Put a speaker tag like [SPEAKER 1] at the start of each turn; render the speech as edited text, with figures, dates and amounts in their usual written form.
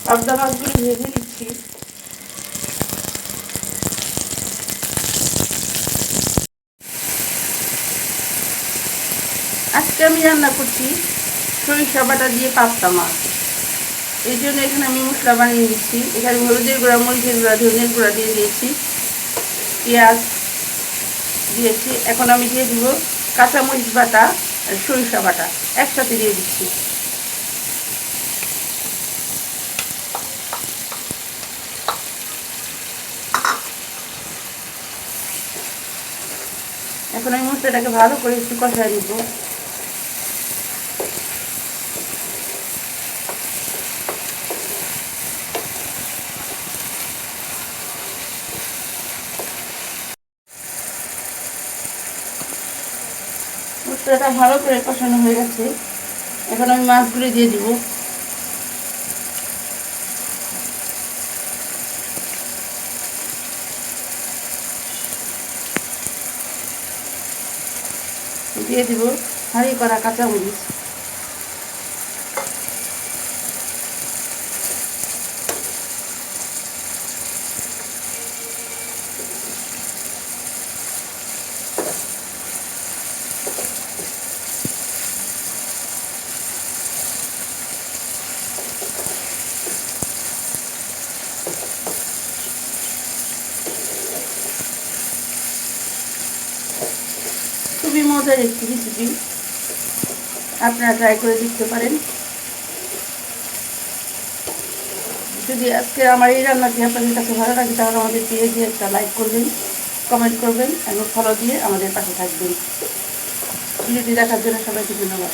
[SPEAKER 1] পাবদা মাছগুলো ভেজে নিচ্ছি। আজকে আমি রান্না করছি সরিষা বাটা দিয়ে পাবদা মাছ। এই জন্য এখানে আমি মশলা বানিয়ে দিচ্ছি। এখানে হলুদের গুঁড়া, মরিচের গুঁড়া, ধনিয়ার গুঁড়া দিয়ে দিয়েছি, পেঁয়াজ দিয়েছি। এখন আমি দিয়ে দিব কাঁচামরিচ বাটা আর সরিষা বাটা একসাথে দিয়ে দিচ্ছি। এখন আমি মশলাটাকে ভালো করে একটু কষায় নিব। মশলাটা ভালো করে কষানো হয়ে গেছে। এখন আমি মাছগুলো দিয়ে দিব। দিয়ে দিব হাঁড়ি করা কাঁচামরিচ। খুবই মজার একটি রেসিপি, আপনারা ট্রাই করে দেখতে পারেন। যদি আজকে আমার এই রান্নাটি আপনাদের কাছে ভালো লাগে তাহলে আমাদের পেজে একটা লাইক করবেন, কমেন্ট করবেন এবং ফলো দিয়ে আমাদের পাশে থাকবেন। ভিডিওটি দেখার জন্য সবাইকে ধন্যবাদ।